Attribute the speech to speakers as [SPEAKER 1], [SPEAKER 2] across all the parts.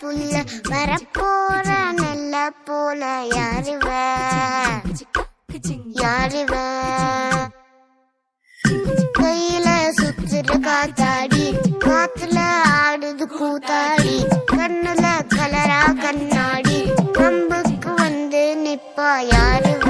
[SPEAKER 1] புல்ல வரப்போற நல்ல போல யாருவ யாருவ கையில சுத்துற காத்தாடி காத்துல ஆடுது கூத்தாடி கண்ணுல கலரா கண்ணாடி கம்புக்கு வந்து நிப்பா யாருவ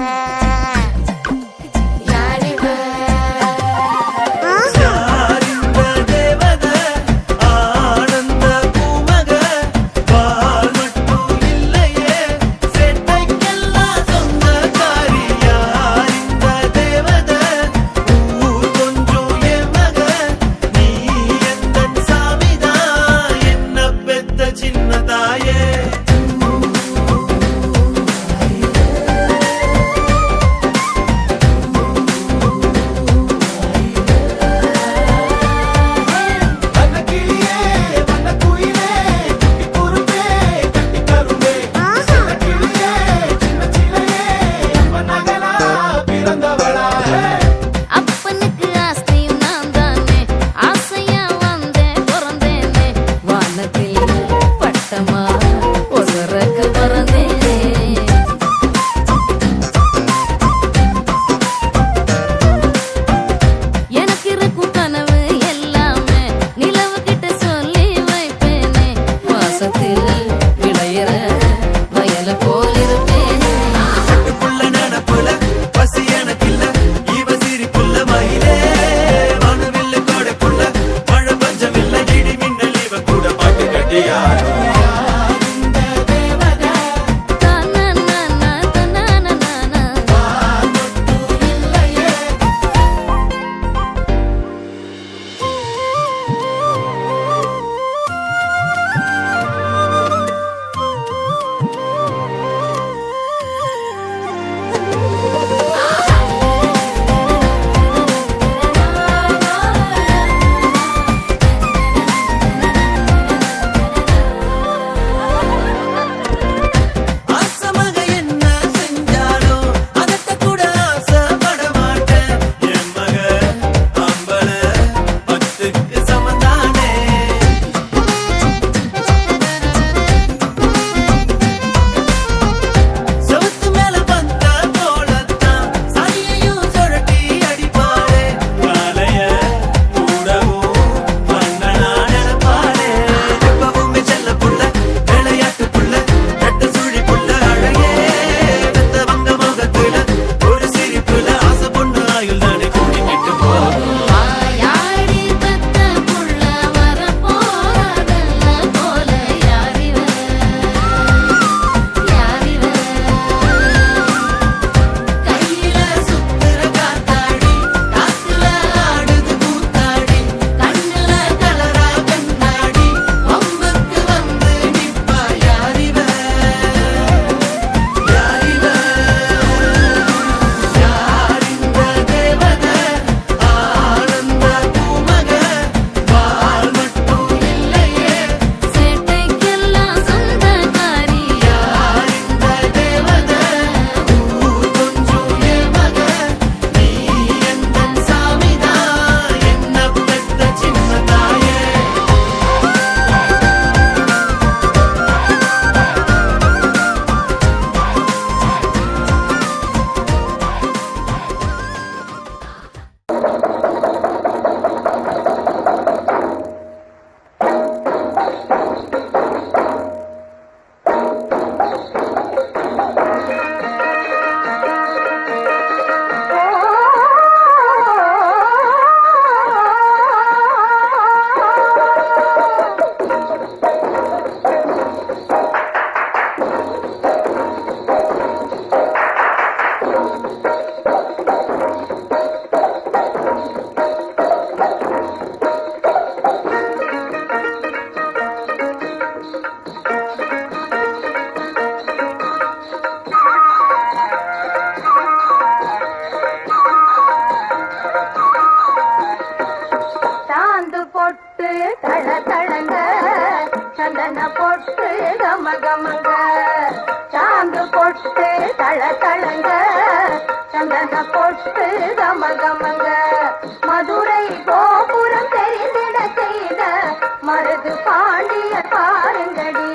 [SPEAKER 2] கமகமங்க சாந்து பொட்டு தளதளங்க சந்தன பொட்டு கமகமங்க மதுரை கோபுரம் தெரிந்திட செய்த மருது பாண்டிய பாருங்கடி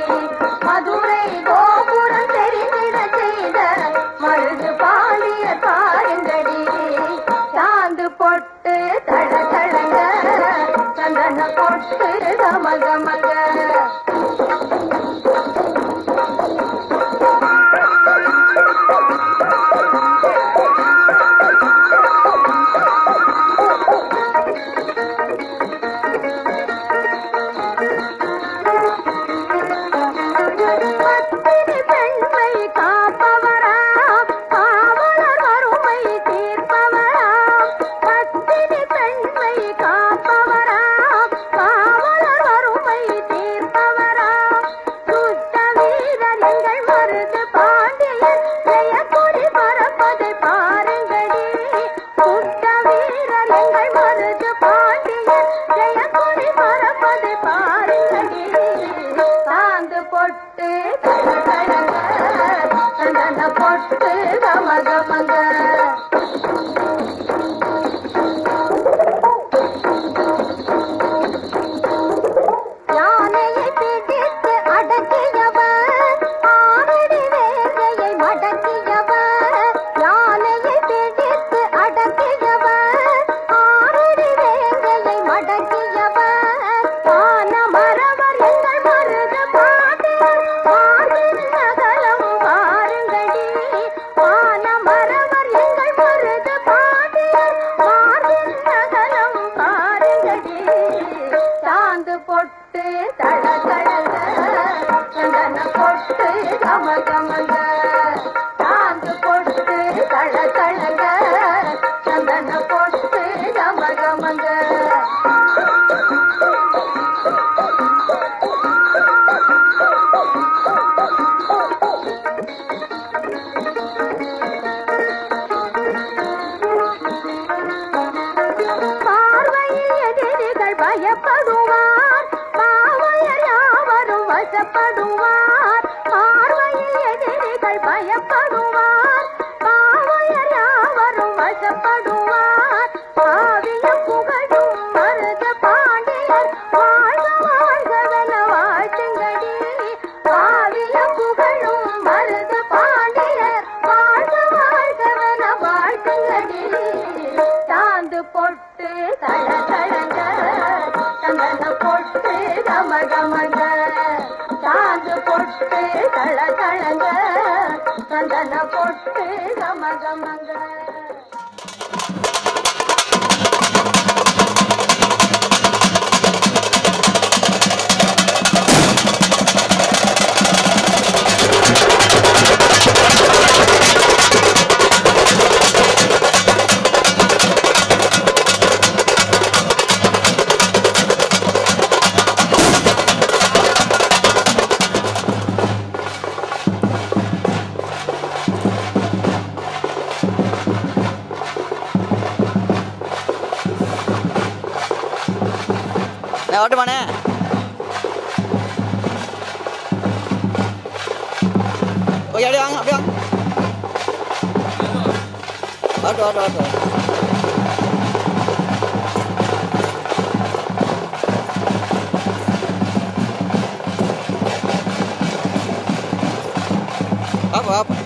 [SPEAKER 2] பொட்டு தள தளங்க சந்தன பொட்டு கம கமங்க யானையை பிடித்து அடக்கியவர் ஆவடி வேங்கையை மடக்கியவர் யானையை பிடித்து அடக்கியவர் ஆவடி வேங்கையை மடக்கியவர் ஆன மரவர் எங்கள் மருது பாட்டியர் வாழ்வின் நகலம் பாருங்கடி ஆன மரவர் எங்கள் மருது பாட்டியர் வாழ்வின் நகலம் பாருங்கடி சாந்து பொட்டு தள தளங்க சந்தன பொட்டு கம கமங்க சாந்து பொட்டு தள தளங்க சந்தன பொட்டு கம கமங்க பார்வையில் எதிரிகள் பயப்படுவார் பாவையர் யாவரும் வசப்படுவார் பார்வையில் எதிரிகள் பயப்படுவார் பாவையர் யாவரும் வசப்படுவார் பாவிய புகழும் மருத பாண்டியர் வாழ்க வாழ்கவென வாழ்த்துங்கடி பாவிய புகழும் மருத பாண்டியர் வாழ்க வாழ்கவென வாழ்த்துங்கடி சாந்து பொட்டு தள தளங்க சந்தன பொட்டு கம கமங்க சாந்து பொட்டு தள தளங்க சந்தன பொட்டு கம கமங்க
[SPEAKER 3] ஓட்டுமாண்ணே ஓகே அப்படியே வாங்க அப்படியே வாங்க ஆட்டோ ஆட்டோ ஆட்டோ ஆப்பா ஆப்பா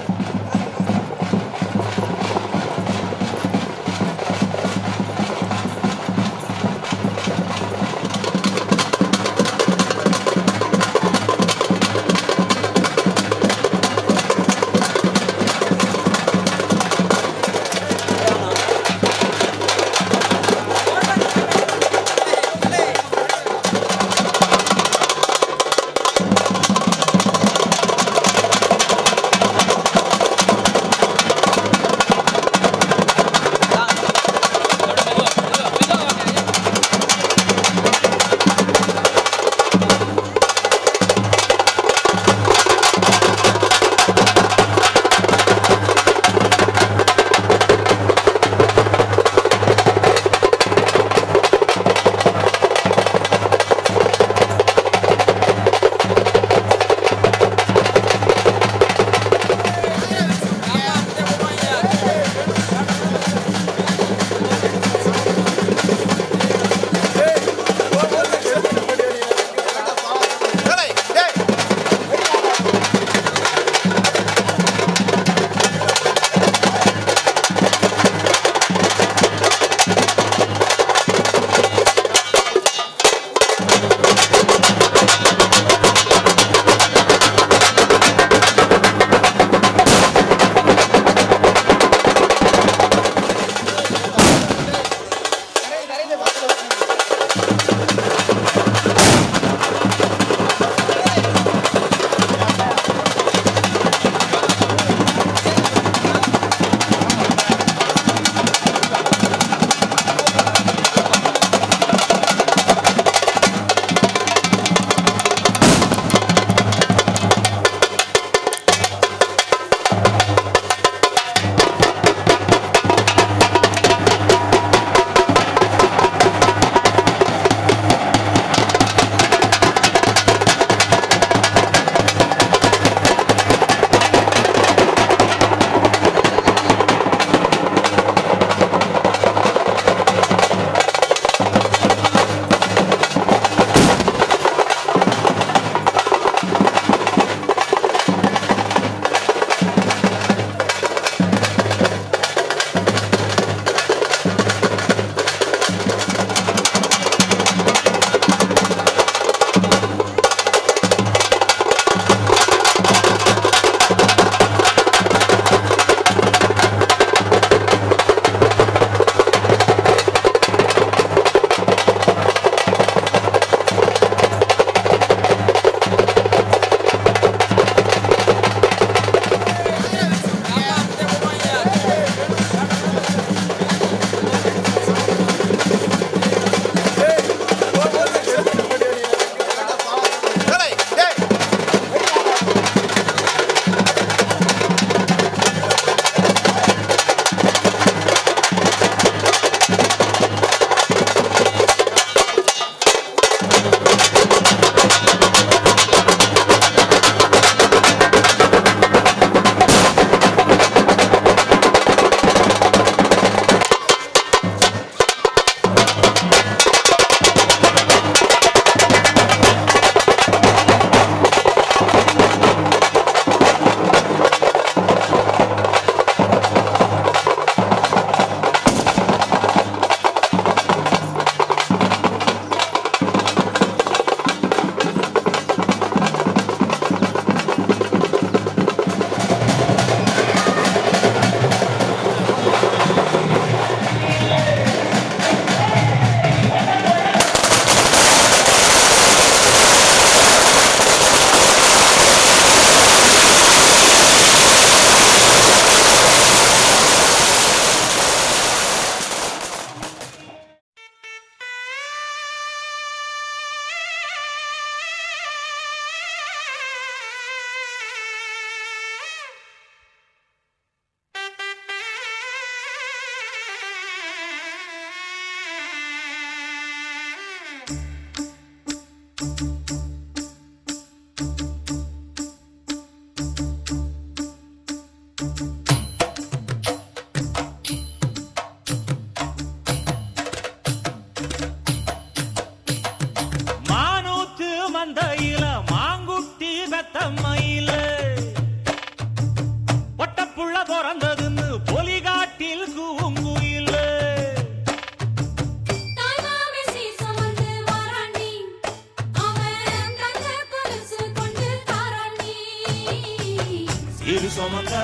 [SPEAKER 4] சீரு சுமந்த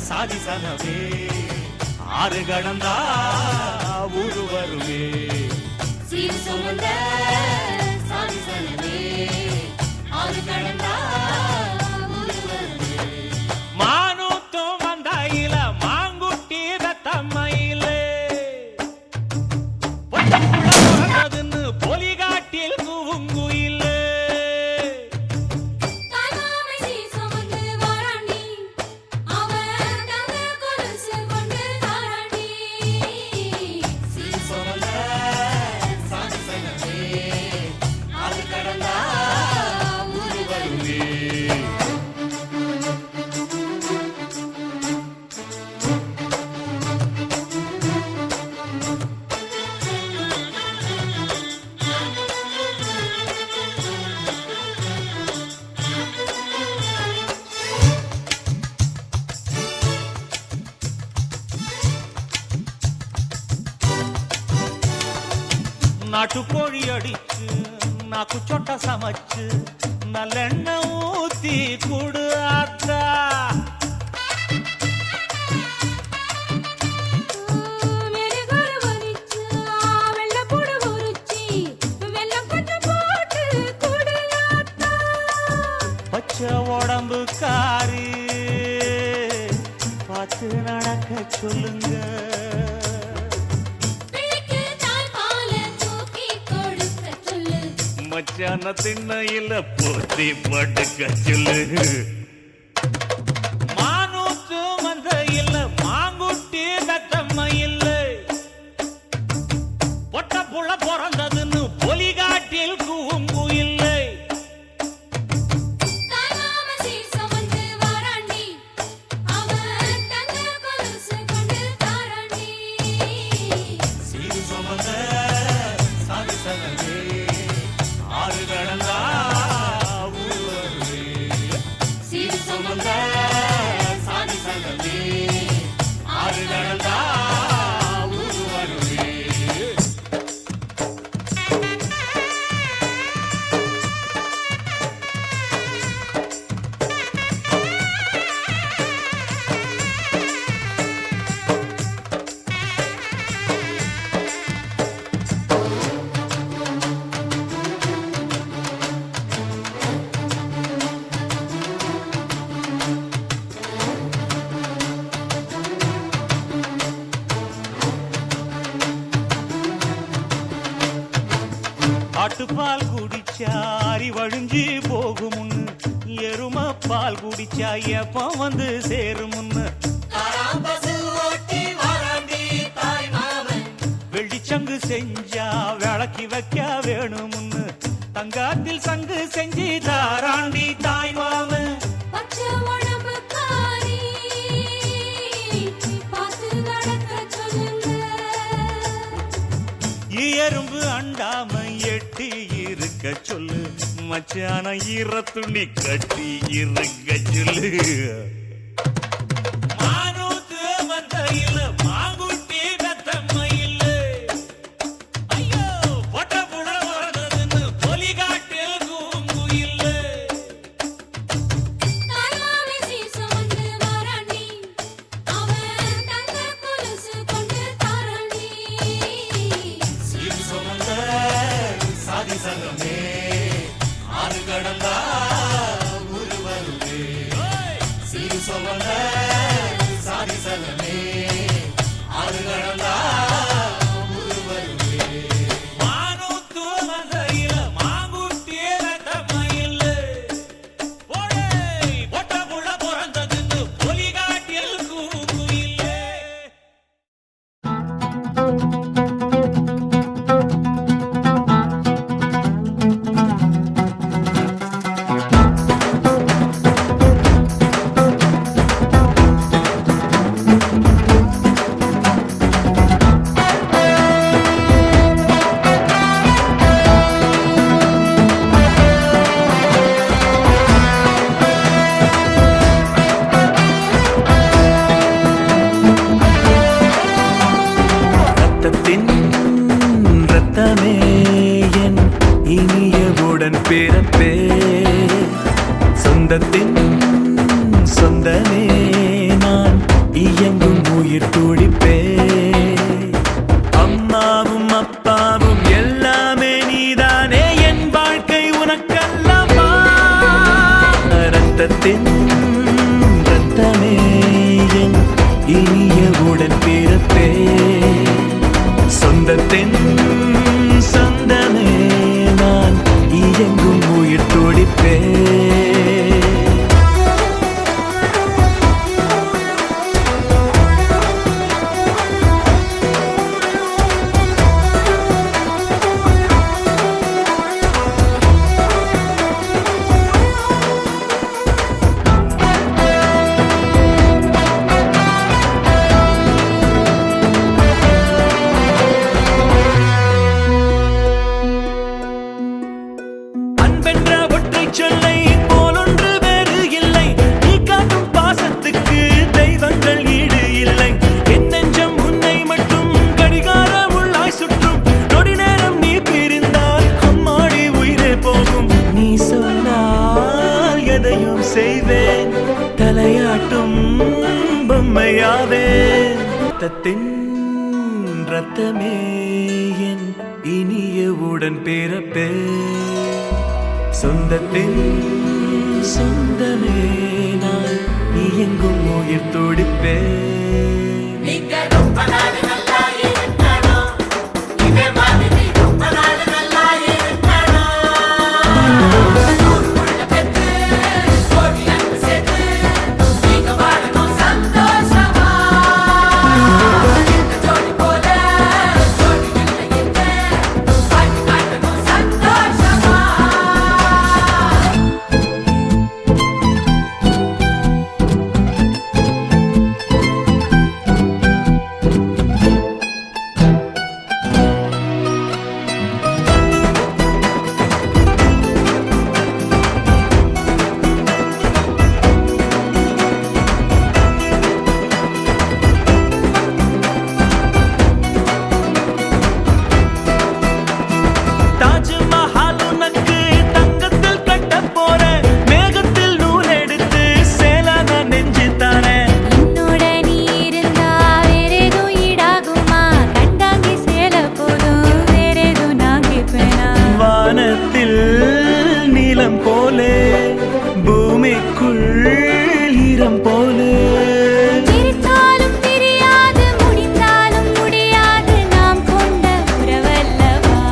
[SPEAKER 4] சாதி சனமே ஆறு கடந்தா ஊரு வருவே
[SPEAKER 2] சீர் சுமந்த சாதி சனமே ஆறு கடந்தா ஊரு வருவே
[SPEAKER 4] மானூத்தும் வந்தாயில மாங்குட்டி தத்தம்மையிலே பொட்டப்புள்ள பொலிகாட்டில் கூவுங்குயிலே
[SPEAKER 2] தாய்மாமை சீர் சுமந்து வாராண்டி அவன் தங்க கொலுசு கொண்டு தாராண்டி சீர் சுமந்த சாதி சனமே ஆறு கடந்தா ஊரு வருவே
[SPEAKER 4] நாட்டுக்கோழி அடிச்சு நாக்கு சொட்ட சமைச்சு நல்லெண்ணெய் ஊத்தி குடு ஆத்தா
[SPEAKER 2] மெழுகுவர வரிச்சு வெள்ளப்பூடு உரிச்சி வெள்ளப்பட்டு போட்டு குடியாத்தா
[SPEAKER 4] பச்சை உடம்பு காரி பார்த்து நடக்க சொல்லுங்க
[SPEAKER 2] பிள்ளைக்கு தாய்ப்பால தூக்கி கொடுக்க சொல்லு
[SPEAKER 4] மச்சான திண்ணையில போத்தி படுக்க சொல்லு மானூத்து மந்த இல்ல மாங்குட்டி தத்தம்ம இல்ல பொட்ட புள்ள பிறந்ததுன்னு பொலிகாட்டில் கூம்பு இல்லை
[SPEAKER 2] தாய்மாம சீர் சுமந்து வாராண்டி அவன் தங்க கொலுசு கொண்டு தாராண்டி
[SPEAKER 4] சீரு சுமந்த சாதி சனமே ஆறு கடந்தா ஊரு வருவே
[SPEAKER 2] சீர் சுமந்த
[SPEAKER 4] சாதி சனமே ஆறு கடந்தா ஊரு வருவே ஆட்டுப்பால் குடிச்சா அரி வழிஞ்சி போகுமுன்னு எரும பால் குடிச்சா எப்ப வந்து சேருமுன்னு வெள்ளிச்சங்கு செஞ்சா விளக்கி வைக்க வேணுமுன்னு தங்காத்தில் சங்கு செஞ்சு தாராண்டி தாய் மாமன்
[SPEAKER 2] பச்சை உடம்பு காரி பார்த்து நடக்க சொல்லுங்க
[SPEAKER 4] எறும்பு அண்டாம எட்டி இருக்க சொல்லு மச்சான ஈர துணி கட்டி இருக்க சொல்லு மானூத்து மந்தையில மாங்குட்டி தத்தம்மையில ஐயோ பொட்ட புட வரதுன்னு பொலிகாட்டில் கூம்பு இல்லை
[SPEAKER 2] தாய்மாமை சீர் சுமந்து வாராண்டி அவன் தங்க கொலுசு கொண்டு தாராண்டி
[SPEAKER 4] சீர் சுமந்த சாதி சனமே ஆறு கடந்தா ஊரு வருவே சீர் சுமந்த சாதி சனமே ஆறு கடந்தா ஊரு வருவே மானூத்து மந்தையில மாங்குட்டி தத்தம்மையில ஓடே பொட்ட புள்ள பிறந்ததுன்னு பொலிகாட்டில் கூம்பு இல்லை
[SPEAKER 5] பிறப்பே சொந்தத்தின் சொந்த
[SPEAKER 4] ரத்தத்தின் ரத்தமே என் இனிய உடன் பிறப்பே சொந்தத்தின் சொந்தமே நான் இயங்கும் உயிர் துடிப்பே சொல்லை போலொன்று வேறு இல்லை நீ காட்டும் பாசத்துக்கு தெய்வங்கள் ஈடு இல்லை என் நெஞ்சம் உன்னை மட்டும் கடிகாரம் உள்ளாய் சுற்றும் நொடி நேரம் நீ பிரிந்தால் அம்மாடி உயிரே போகும் நீ சொன்னால் எதையும் செய்வேன் தலையாட்டும் பொம்மையாவே ரத்தத்தின் ரத்தமே என் இனிய உடன் பிறப்பே சொந்தத்தின் சொந்தமே நான் நீ எங்கும் உயிர் துடிப்பே நீலம் போலே பூமிக்குள் ஈரம் போலே
[SPEAKER 2] பிரித்தாலும் பிரியாது முடிந்தாலும் முடியாது நாம் கொண்ட உறவல்லவா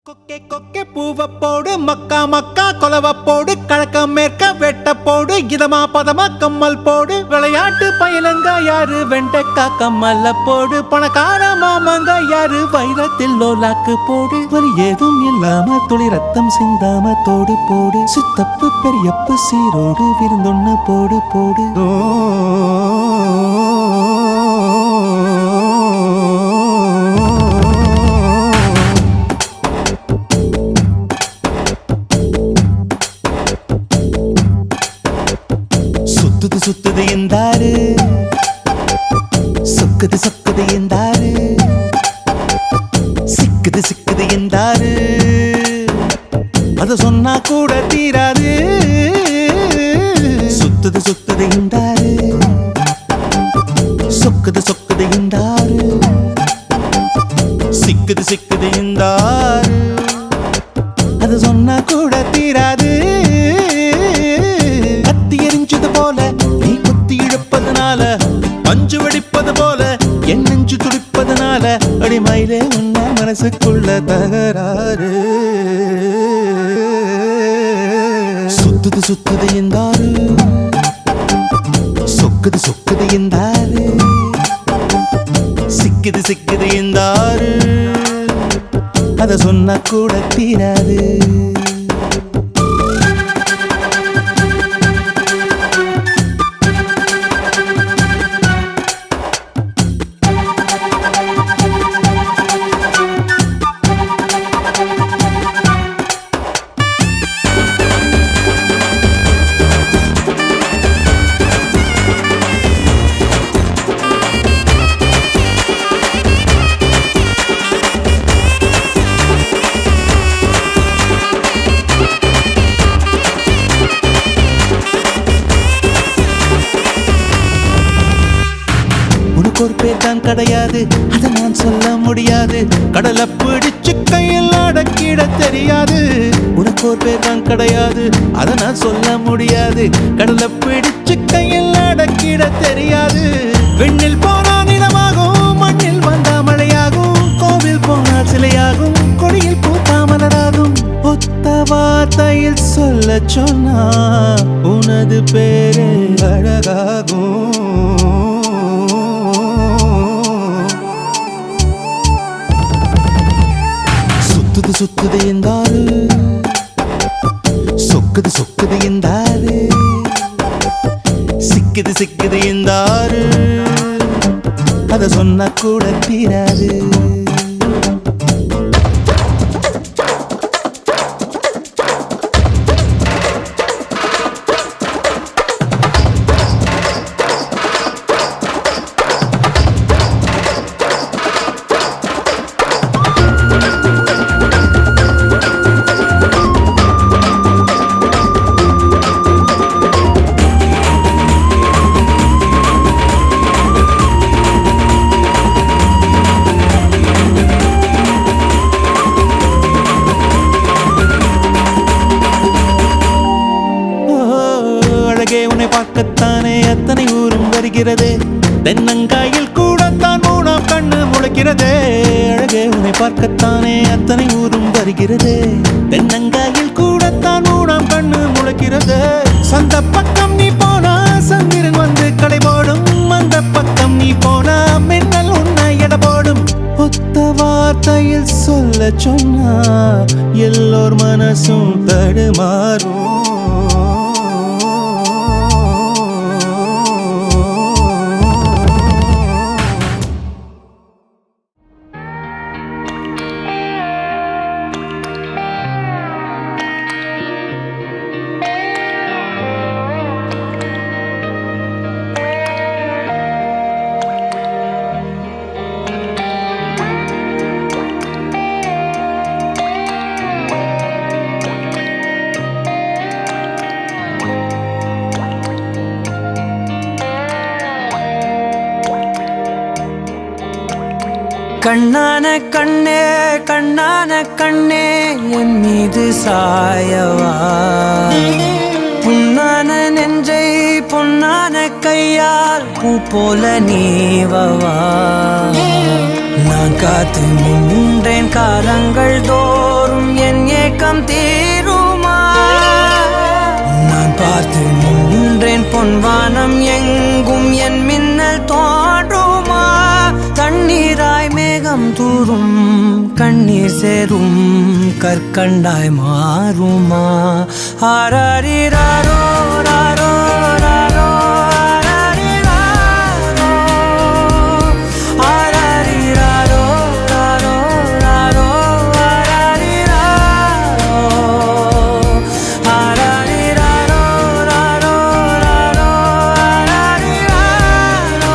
[SPEAKER 4] கொக்கே கொக்கே பூவ போடு மக்கா மக்கா கொலவ போடு கழக்க மேற்க வெட்ட போடு இதமா பதமா கம்மல் போடு விளையாட்டு பயிலங்க யாரு வெண்டைக்கா கம்மல்ல போடு பணக்கார மாமங்க யாரு வைரத்தில் லோலாக்கு போடு வலி ஏதும் இல்லாம துளி ரத்தம் சிந்தாம தோடு போடு சித்தப்பு பெரியப்பு சீரோடு விருந்தொன்னு போடு போடு சுத்துது சுத்துது என்றாரு சொக்குது சொக்குது என்றாரு சிக்குது சிக்குது என்றாரு அத சொன்னா கூட தீராது சுத்துது சுத்துது என்றாரு சொக்குது சொக்குது என்றாரு சிக்குது சிக்குது என்றாரு அத சொன்னா கூட தீராது பஞ்சு வெடிப்பது போல என் நெஞ்சு துடிப்பதனால அடிமயிலே உன்ன மனசுக்குள்ள தகராறு சுத்துது சுத்துது என்றாரு சொக்குது சொக்குது என்றாரு சிக்குது சிக்குது என்றாரு அத சொன்னா கூட தீராது உனக்கு ஒரு பேர் தான் கிடையாது, அதை நான் சொல்ல முடியாது. கடலை பிடிச்சு கையில் அடக்கிட தெரியாது. உனக்கு ஒரு பேர் தான் கிடையாது, அதை நான் சொல்ல முடியாது. கடலை பிடிச்சு கையில் அடக்கிட தெரியாது. விண்ணில் போனா நிலமாகும், மண்ணில் வந்தா மழையாகும், கோவில் போனால் சிலையாகும், கொடியில் பூத்தா மலராகும். ஒத்த வார்த்தையில் சொல்ல சொன்னா உனது பேரு அழகாகும். சுத்துது சுத்துது என்றாரு, சொக்குது சொக்குது என்றாரு, சிக்குது சிக்குது என்றாரு, அத சொன்னா கூட தீராது. உன்னை பார்க்கத்தானே அத்தனை ஊரும் வருகிறதே, தென்னங்காயில் கூடத்தான் மூணாம் கண்ணு முளைக்கிறதே. அழகே உன்னை பார்க்கத்தானே அத்தனை ஊரும் வருகிறதே, தென்னங்காயில் கூடத்தான் மூணாம் கண்ணு முளைக்கிறதே. சந்த பக்கம் நீ போனா சந்திரன் வந்து கடை போடும், அந்த பக்கம் நீ போனா மின்னல் உன்னை எடை போடும். ஒத்த வார்த்தையில் சொல்ல சொன்னா எல்லோர் மனசும் தடுமாறும்.
[SPEAKER 5] கண்ணான கண்ணே கண்ணான கண்ணே என் மீது சாயவா, புண்ணான நெஞ்சை பொன்னான கையால் பூ போல நீவவா. நான் காத்து நின்றேன் காலங்கள் தோறும் என் ஏக்கம் தீருமா. நான் பார்த்து நின்றேன் பொன்வானம் எங்கும் என் மின்னல் தோன்றுமா. தண்ணீராய் மேகம் தூரும் கண்ணீர் சேரும் கற்கண்டாய் மாறுமா. ஆராரிராரோ ராரோ ராரோ ஆராரிராரோ, ஆராரிராரோ ராரோ ராரோ ஆராரிராரோ, ஆராரிராரோ ராரோ ராரோ ஆராரிராரோ,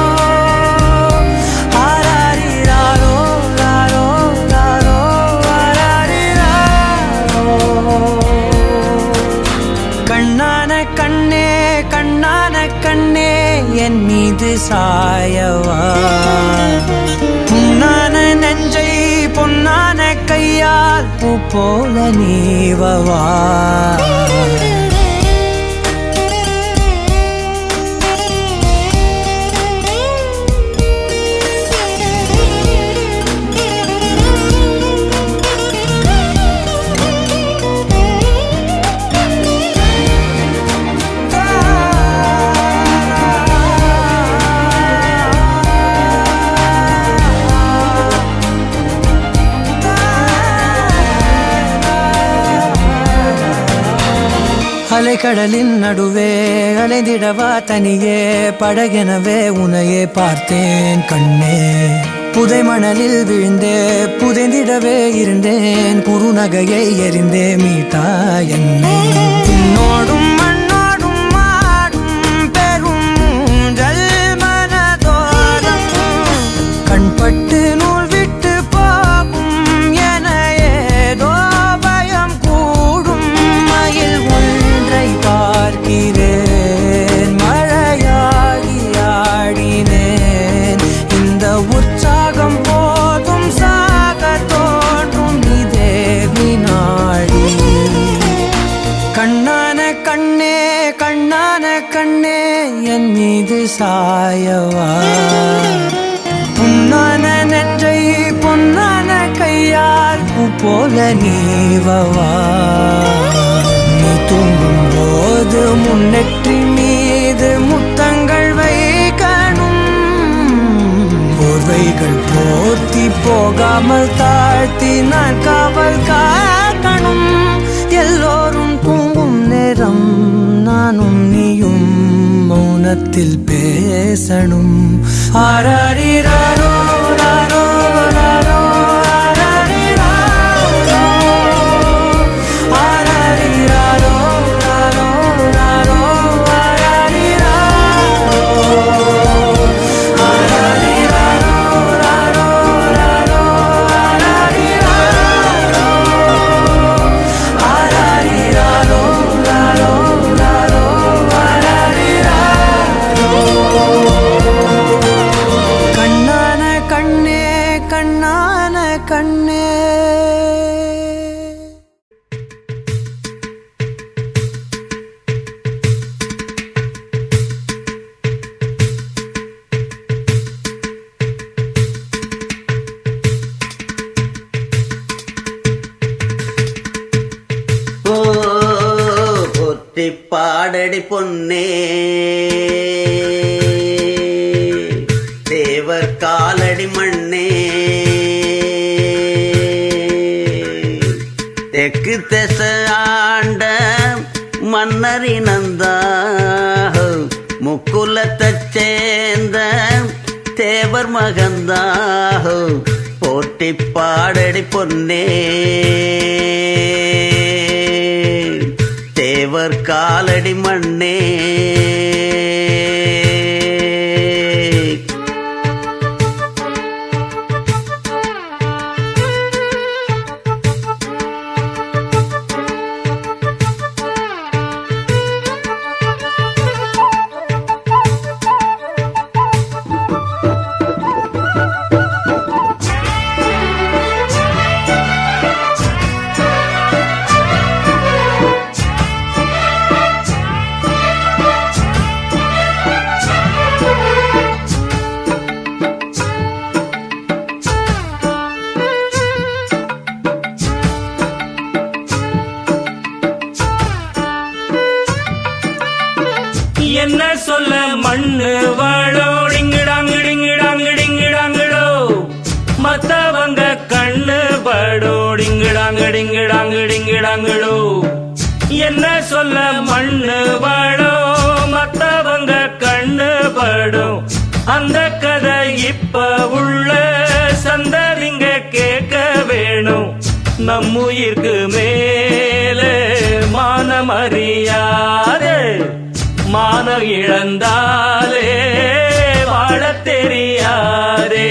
[SPEAKER 5] ஆராரிராரோ ராரோ ராரோ ஆராரிராரோ. கண்ணான கண்ணே கண்ணான கண்ணே என் மீது சாயவா, புண்ணான நெஞ்சை பொன்னான கையால் பூ போல நீவவா. அலைக்கடலின் நடுவே அலைந்திடவா தனியே, படகெனவே உனையே பார்த்தேன் கண்ணே. புதை மணலில் விழுந்தே புதைந்திடவே இருந்தேன், குறுநகையை எறிந்தே மீட்டா என்னை. உன்னோடும் மண்ணோடும் மாடும் பெரும் ஊஞ்சல் மனதோரம், கண்பட்டு நூல் விட்டு போகும் என ஏதோ பயம் கூடும். மயில் ஒன்றை பார்க்கிறேன், மழையாகி ஆடினேன், என் மீது சாயவா பொன்னான நெற்றை பொன்னான கையால் பூ போல நீவவா நீ தூங்கும் போது முன்னெற்றி மீது முத்தங்கள் வைக்கணும் போர்வைகள் போர்த்தி போகாமல் தாழ்த்தி நான் காவல் காக்கணும் எல்லோரும் தூங்கும் நேரம் நானும் நீயும் மௌனத்தில் பேசணும் ஆராரிராரோ ராரோ ராரோ ஆராரிராரோ ஆராரிராரோ ராரோ ராரோ ஆராரிராரோ ஆராரிராரோ ராரோ ராரோ ஆராரிராரோ ஆராரிராரோ ராரோ ராரோ கண்ணான கண்ணே கண்ணான கண்ணே
[SPEAKER 6] ஓ பொத்தி பாடடி பொன்னே தேவர் காலடி மண்ணே தெற்கு திச ஆண்ட மன்னரினந்தா முக்குலத்தைச் சேர்ந்த தேவர் மகந்தாஹோ போட்டி பாடடி பொன்னே தேவர் காலடி மண்ணே
[SPEAKER 7] என்ன சொல்ல மண்ணு வாழோ டிங்கிடாங்கிடிங்கிடாங்கிடிங்கிடாங்கிடோ மத்தவங்க கண்ணு படோ டிங்கிடாங்கிடிங்கிடாங்கிடிங்கிடாங்கிடோ என்ன சொல்ல மண்ணு வாழோ மத்தவங்க கண்ணு படும் அந்த கதை இப்ப உள்ள சந்ததிங்க கேட்க வேணும் நம்முயிர்க்கு மேலே மானமறியாதே மான இழந்தாலே வாழ தெரியாதே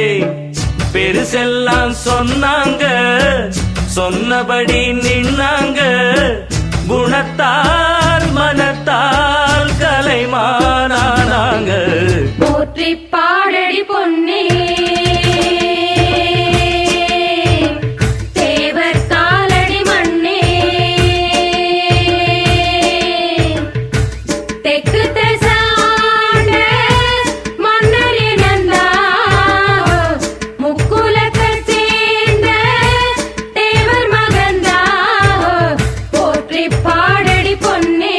[SPEAKER 7] பெருசெல்லாம் சொன்னாங்க சொன்னபடி நின்னாங்க குணத்தால் மனத்தால் கலைமானாங்க
[SPEAKER 2] போற்றி பாடடி பொன்னே தேவர் காலடி மண்ணே தெற்கு திசாண்ட மன்னரினந்தா முக்குலத்தைச் சேர்ந்த தேவர் மகந்தா போற்றி பாடடி பொன்னே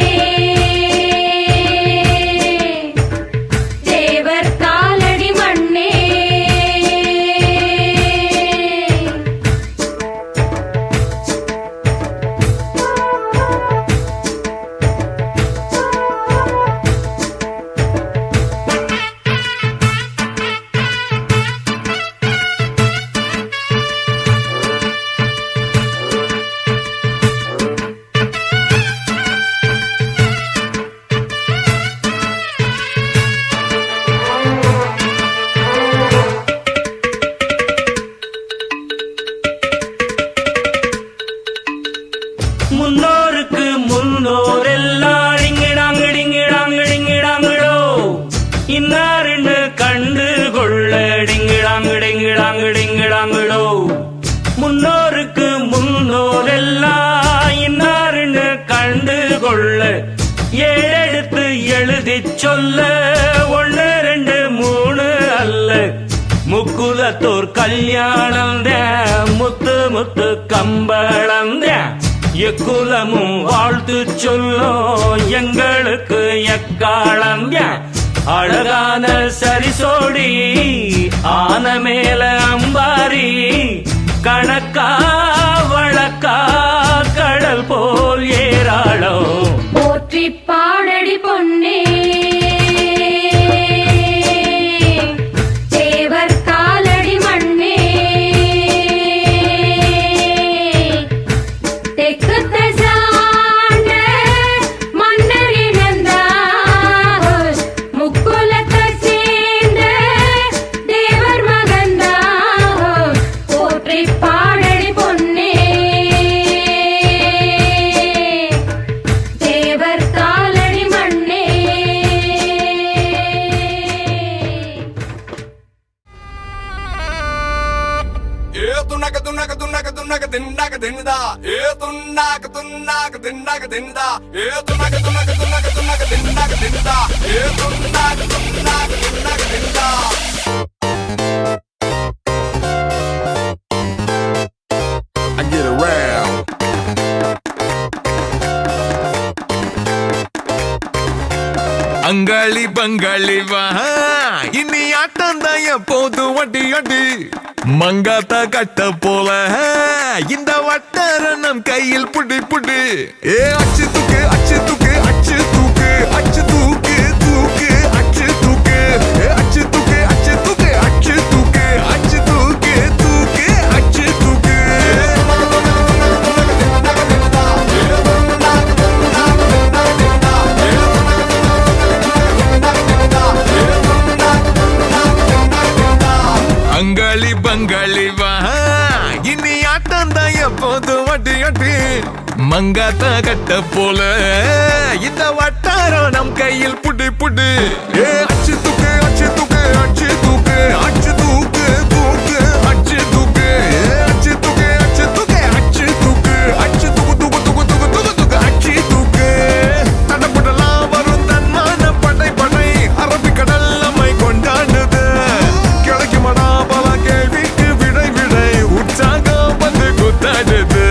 [SPEAKER 2] தேவர் காலடி மண்ணே
[SPEAKER 7] முன்னோருக்கு முன்னோரெல்லாம் டிங்கிடாங்கிடிங்கிடாங்கிடிங்கிடாங்கிடோ இன்னாருன்னு கண்டு கொள்ள டிங்கிடாங்கிடிங்கிடாங்கிடிங்கிடாங்கிடோ முன்னோருக்கு முன்னோரெல்லாம் இன்னாருன்னு கண்டு கொள்ள ஏழெடுத்து எழுதிச் சொல்ல கல்யாணம் முத்து முத்து கம்பளம் எக்குலமும் வாழ்த்து சொல்லும் எங்களுக்கு எக்காலம் அழகான சரிசோடி ஆன மேல அம்பாரி கணக்கா வழக்கா கடல் போல் ஏராளம்
[SPEAKER 2] போற்றி பாடடி பொன்னே தேவர் காலடி மண்ணே தெற்கு தசாண்ட மன்னர் இனந்தார் முக்குலத்தைச் சேர்ந்த தேவர் மகந்தார் போற்றி பாடடி பொன்னே தேவர் காலடி மண்ணே
[SPEAKER 8] துண்ணாக்க துண்ணாக்க துண்ணாக்க துண்ணாக்க திண்டாக்க தின்னுதா துண்ணாக்க துண்ணாக்க திண்டாக்க தின்னுதா துண்ணாக்க துண்ணாக்க துண்ணாக்க துண்ணாக்க திண்டாக்க தின்னுதா துண்ணாக்க துண்ணாக்க திண்டாக்க தின்னுதா I get around. அங்காளி பங்காளி வா இனி ஆட்டம் தான் எப்போது வட்டி அடி மங்காத்தா கட்ட போல இந்த வட்டாரம் கையில் புடி புடி அச்சு தூக்கு அச்சு தூக்கு அச்சு தூக்கு அச்சு தூக்கு தூக்கு அச்சு தூக்கு அச்சு தூக்கு அச்சு தூக்கு அச்சு தூக்கு அச்சு தூக்கு தூக்கு அச்சு தூக்கு அங்காளி பங்காளி வா இனி ஆட்டம் தான் எப்போது வட்டி அட்டி மங்காத்தா கட்ட போல இந்த வட்டாரம் நம் கையில் புடி புடி அச்சு தூக்கு அச்சு தூக்கு அச்சு தூக்கு அச்சு தூக்கு தூக்கு அச்சு தூக்கு அச்சு தூக்கு அச்சு தூக்கு அச்சு தூக்கு அச்சு தூக்கு தூக்கு தூக்கு தூக்கு தூக்கு தூக்கு அச்சு தூக்கு தடப்படலாம் வரும் தன்மான படை படை அரபிக்கடல் நம்மை கொண்டாடுது கிடைக்குமடா பல கேள்விக்கு விடை விடை உற்சாகம் வந்து குத்தாடுது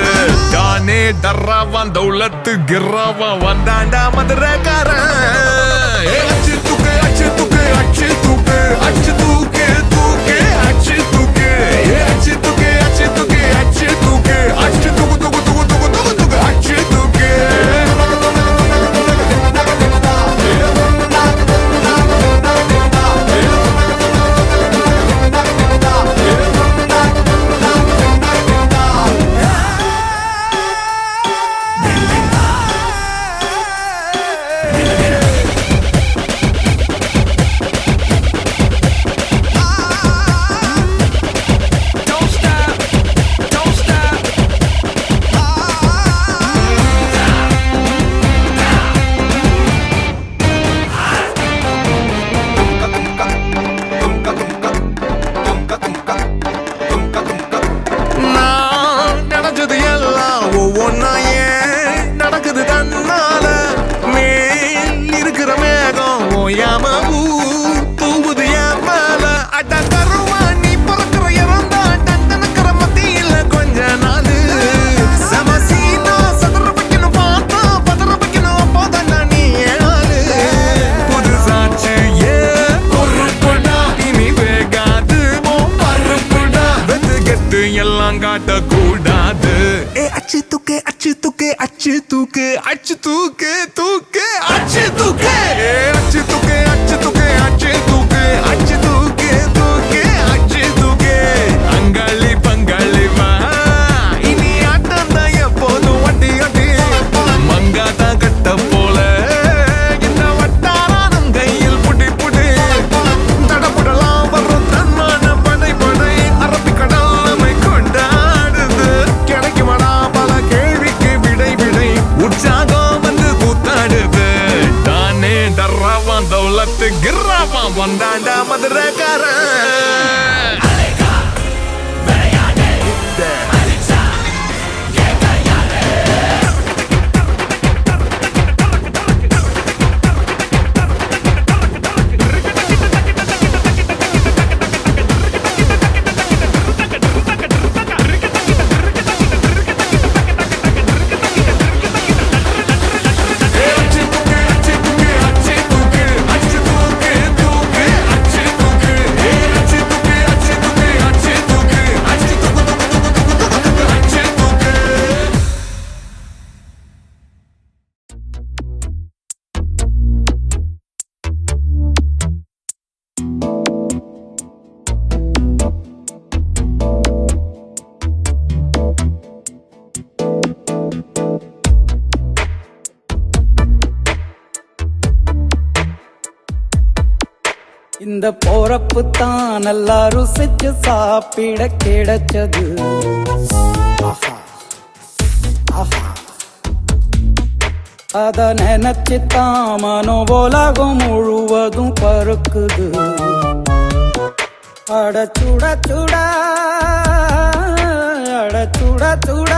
[SPEAKER 8] தானே டர்ராவான் தௌலத்து கிர்ராவான் வந்தாண்டா மதுரக்காரன் அச்சு தூக்கு அச்சு தூக்கு அச்சு தூக்கு அச்சு தூக்கு தூக்கு அச்சு தூக்கு அச்சு தூக்கு அச்சு தூக்கு அச்சு தூக்கு அச்சு தூக்கு தூக்கு தூக்கு தூக்கு தூக்கு தூக்கு அச்சு தூக்கு எல்லாம் காட்டக்கூடாது அச்சு தூக்கு அச்சு தூக்கு அச்சு தூக்கு அச்சு தூக்கு தூக்கு அச்சு தூக்கு அச்சு தூக்கு அச்சு தூக்கு அச்சு தூக்கு அச்சு தூக்கு தூக்கு அச்சு தூக்கு அங்காளி பங்காளி வா இனி ஆட்டம் தான் எப்போதும் வட்டி வட்டி மங்காத்தா கட்ட போல இந்த வட்டாரம் கையில் புடி புடி தடப்படலாம் வரும் தன்மான படை படை அரபிக்கடல் நம்மை கொண்டாடுது கிடைக்குமடா பல கேள்விக்கு விடை விடை உற்சாகம் வந்து கூத்தாடுது தானே டர்ராவான் தௌலத்து கிர்ராவான் வந்தாண்டா மதுரக்காரன்
[SPEAKER 5] இந்த போறப்பு தான் நல்லா ருசிச்சு சாப்பிட கிடைச்சது. ஆஹா ஆஹா அத நினைச்சுத்தான் மனோ உலகம் முழுவதும் பருக்குது. அட சுட சுட அட சுட சுட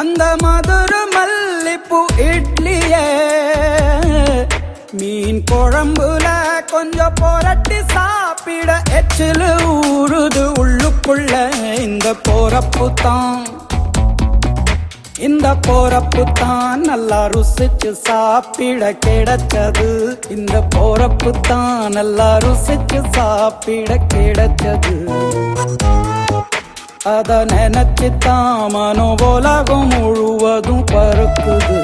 [SPEAKER 5] அந்த மதுர மல்லிப்பூ இட்லியே மீன் குழம்புல கொஞ்சம் புரட்டி சாப்பிட எச்சில் ஊறுது உள்ளுக்குள்ள. இந்த போறப்பு தான் இந்த போறப்பு தான் நல்லா ருசிச்சு சாப்பிட கிடைச்சது. இந்த போறப்பு தான் நல்லா ருசிச்சு சாப்பிட கிடைச்சது. அத நினைச்சுத்தான் மனோ உலகம் முழுவதும் பருக்குது.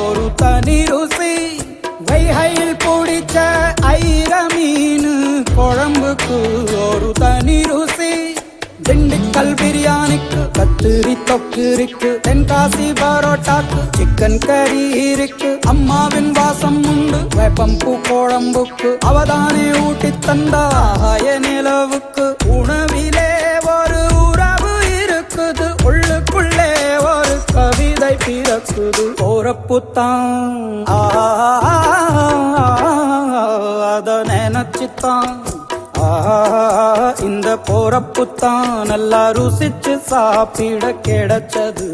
[SPEAKER 5] ஒரு தனி ருசி வைகையில் பிடிச்ச ஐர மீன் குழம்புக்கு ஒரு தனி ருசி. திண்டுக்கல் பிரியாணிக்கு கத்திரி தொக்கு இருக்கு. தென்காசி பரோட்டாக்கு சிக்கன் கறி இருக்கு. அம்மாவின் வாசம் உண்டு வேப்பம்பூ குழம்புக்கு. அவதானே ஊட்டி தந்தாய நிலவுக்கு. உணவிலே ஒரு உறவு இருக்குது. உள்ளுக்குள்ளே ஒரு கவிதை பிறக்குது. போறப்புத்தான் அத நினைச்சுத்தான் இந்த போறப்புத்தான் நல்லா ருசிச்சு சாப்பிட கிடைச்சது.